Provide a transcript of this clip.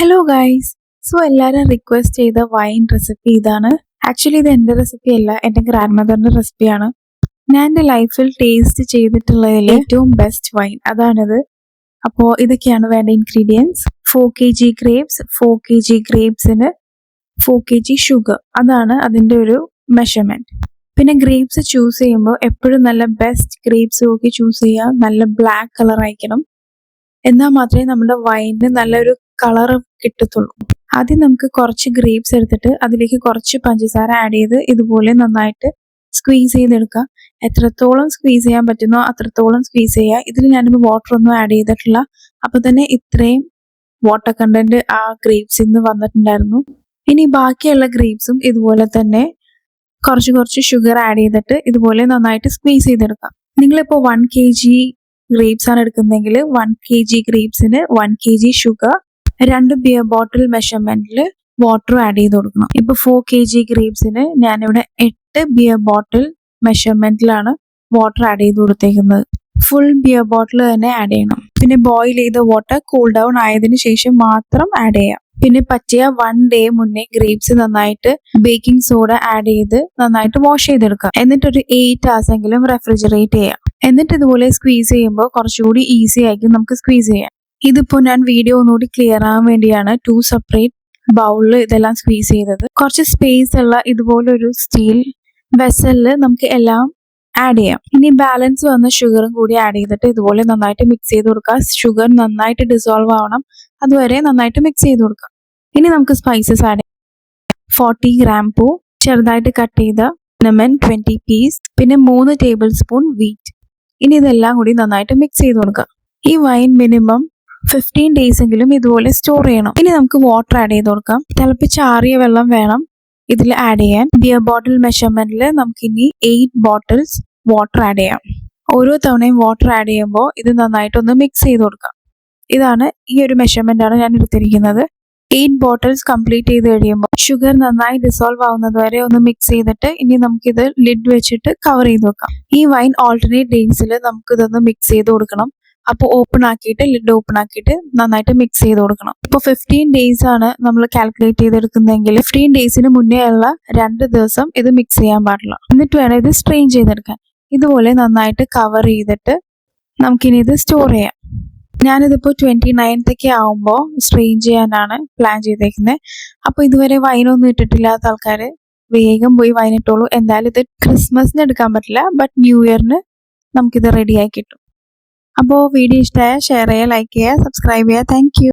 Hello guys. So എല്ലാവരും request ചെയ്ത wine recipe ഇതാണ്. ആക്ച്വലി ഇത് എൻ്റെ റെസിപ്പി അല്ല, എൻ്റെ ഗ്രാൻഡ് മദറിൻ്റെ റെസിപ്പിയാണ്. ഞാൻ എൻ്റെ ലൈഫിൽ ടേസ്റ്റ് ചെയ്തിട്ടുള്ളതിൽ ഏറ്റവും ബെസ്റ്റ് വൈൻ അതാണിത്. അപ്പോൾ ഇതൊക്കെയാണ് വേണ്ട ingredients. 4 kg grapes, 4 kg ഗ്രേപ്സിന് 4 kg sugar, അതാണ് അതിൻ്റെ ഒരു മെഷർമെൻറ്റ്. പിന്നെ ഗ്രേപ്സ് ചൂസ് ചെയ്യുമ്പോൾ എപ്പോഴും നല്ല ബെസ്റ്റ് ഗ്രേപ്സ് നോക്കി ചൂസ് ചെയ്യുക. നല്ല ബ്ലാക്ക് കളർ ആയിരിക്കണം, എന്നാൽ മാത്രമേ നമ്മുടെ വൈനിന് നല്ലൊരു കളർ കിട്ടത്തുള്ളൂ. ആദ്യം നമുക്ക് കുറച്ച് ഗ്രേപ്സ് എടുത്തിട്ട് അതിലേക്ക് കുറച്ച് പഞ്ചസാര ആഡ് ചെയ്ത് ഇതുപോലെ നന്നായിട്ട് സ്ക്വീസ് ചെയ്തെടുക്കുക. എത്രത്തോളം സ്ക്വീസ് ചെയ്യാൻ പറ്റുന്നോ അത്രത്തോളം സ്ക്വീസ് ചെയ്യുക. ഇതിൽ ഞാനിപ്പോൾ വാട്ടർ ഒന്നും ആഡ് ചെയ്തിട്ടില്ല, അപ്പോൾ തന്നെ ഇത്രയും വാട്ടർ കണ്ടന്റ് ആ ഗ്രേപ്സിൽ നിന്ന് വന്നിട്ടുണ്ടായിരുന്നു. ഇനി ബാക്കിയുള്ള ഗ്രേപ്സും ഇതുപോലെ തന്നെ കുറച്ച് ഷുഗർ ആഡ് ചെയ്തിട്ട് ഇതുപോലെ നന്നായിട്ട് സ്ക്വീസ് ചെയ്തെടുക്കാം. നിങ്ങളിപ്പോൾ 1 kg ഗ്രേപ്സ് ആണ് എടുക്കുന്നതെങ്കിൽ 1 kg ഗ്രേപ്സിന് 1 kg ഷുഗർ, 2 ബിയർ ബോട്ടിൽ മെഷർമെന്റിൽ വാട്ടർ ആഡ് ചെയ്ത് കൊടുക്കണം. ഇപ്പോൾ 4 kg ഗ്രേപ്സിന് ഞാനിവിടെ 8 ബിയർ ബോട്ടിൽ മെഷർമെന്റിലാണ് വാട്ടർ ആഡ് ചെയ്ത് കൊടുത്തേക്കുന്നത്. ഫുൾ ബിയർ ബോട്ടിൽ തന്നെ ആഡ് ചെയ്യണം. പിന്നെ ബോയിൽ ചെയ്ത വാട്ടർ കൂൾ ഡൗൺ ആയതിനു ശേഷം മാത്രം ആഡ് ചെയ്യാം. പിന്നെ പറ്റിയ 1 day മുന്നേ ഗ്രേപ്സ് നന്നായിട്ട് ബേക്കിംഗ് സോഡ ആഡ് ചെയ്ത് നന്നായിട്ട് വാഷ് ചെയ്തെടുക്കുക. എന്നിട്ടൊരു 8 hours എങ്കിലും റെഫ്രിജറേറ്റ് ചെയ്യാം. എന്നിട്ട് ഇതുപോലെ സ്ക്വീസ് ചെയ്യുമ്പോൾ കുറച്ചുകൂടി ഈസി ആയിരിക്കും നമുക്ക് സ്ക്വീസ് ചെയ്യാൻ. ഇതിപ്പോൾ ഞാൻ വീഡിയോ ഒന്നുകൂടി ക്ലിയർ ആവാൻ വേണ്ടിയാണ് 2 separate ബൗളിൽ ഇതെല്ലാം സ്ക്വീസ് ചെയ്തത്. കുറച്ച് സ്പേസ് ഉള്ള ഇതുപോലൊരു സ്റ്റീൽ വെസലിൽ നമുക്ക് എല്ലാം ആഡ് ചെയ്യാം. ഇനി ബാലൻസ് വന്ന ഷുഗറും കൂടി ആഡ് ചെയ്തിട്ട് ഇതുപോലെ നന്നായിട്ട് മിക്സ് ചെയ്ത് കൊടുക്കുക. ഷുഗർ നന്നായിട്ട് ഡിസോൾവ് ആവണം, അതുവരെ നന്നായിട്ട് മിക്സ് ചെയ്ത് കൊടുക്കുക. ഇനി നമുക്ക് സ്പൈസസ് ആഡ് ചെയ്യാം. 40 gram പൂ, ചെറുതായിട്ട് കട്ട് ചെയ്ത ലെമൺ 20 പീസ്, പിന്നെ 3 tablespoon വീറ്റ്. ഇനി ഇതെല്ലാം കൂടി നന്നായിട്ട് മിക്സ് ചെയ്ത് കൊടുക്കുക. ഈ വൈൻ മിനിമം 15 days എങ്കിലും ഇതുപോലെ സ്റ്റോർ ചെയ്യണം. ഇനി നമുക്ക് വാട്ടർ ആഡ് ചെയ്ത് കൊടുക്കാം. തിളപ്പിച്ചാറിയ വെള്ളം വേണം ഇതിൽ ആഡ് ചെയ്യാൻ. ബിയർ ബോട്ടിൽ മെഷർമെന്റിൽ നമുക്ക് ഇനി 8 bottles വാട്ടർ ആഡ് ചെയ്യാം. ഓരോ തവണയും വാട്ടർ ആഡ് ചെയ്യുമ്പോൾ ഇത് നന്നായിട്ടൊന്ന് മിക്സ് ചെയ്ത് കൊടുക്കാം. ഇതാണ് ഈ ഒരു മെഷർമെന്റ് ആണ് ഞാൻ എടുത്തിരിക്കുന്നത്. 8 bottles കംപ്ലീറ്റ് ചെയ്ത് കഴിയുമ്പോൾ ഷുഗർ നന്നായി ഡിസോൾവ് ആവുന്നത് വരെ ഒന്ന് മിക്സ് ചെയ്തിട്ട് ഇനി നമുക്കിത് ലിഡ് വെച്ചിട്ട് കവർ ചെയ്ത് വെക്കാം. ഈ വൈൻ ഓൾട്ടർനേറ്റ് ഡേയ്സിൽ നമുക്കിതൊന്ന് മിക്സ് ചെയ്ത് കൊടുക്കണം. അപ്പോൾ ഓപ്പൺ ആക്കിയിട്ട് ലിഡ് ഓപ്പൺ ആക്കിയിട്ട് നന്നായിട്ട് മിക്സ് ചെയ്ത് കൊടുക്കണം. ഇപ്പോൾ 15 days ആണ് നമ്മൾ കാൽക്കുലേറ്റ് ചെയ്തെടുക്കുന്നതെങ്കിൽ 15 daysന് മുന്നേ ഉള്ള 2 ദിവസം ഇത് മിക്സ് ചെയ്യാൻ പാടില്ല. എന്നിട്ട് വേണം ഇത് സ്ട്രെയിൻ ചെയ്തെടുക്കാൻ. ഇതുപോലെ നന്നായിട്ട് കവർ ചെയ്തിട്ട് നമുക്കിനി ഇത് സ്റ്റോർ ചെയ്യാം. ഞാനിതിപ്പോൾ 29th ആവുമ്പോൾ സ്ട്രെയിൻ ചെയ്യാനാണ് പ്ലാൻ ചെയ്തേക്കുന്നത്. അപ്പോൾ ഇതുവരെ വൈനൊന്നും ഇട്ടിട്ടില്ലാത്ത ആൾക്കാർ വേഗം പോയി വൈൻ ഇട്ടോളൂ. എന്തായാലും ഇത് ക്രിസ്മസിന് എടുക്കാൻ പറ്റില്ല, ബട്ട് ന്യൂ ഇയറിന് നമുക്കിത് റെഡിയായി കിട്ടും. അപ്പോൾ വീഡിയോ ഇഷ്ടമായ ഷെയർ ചെയ്യുക, ലൈക്ക് ചെയ്യുക, സബ്സ്ക്രൈബ് ചെയ്യുക. Thank you.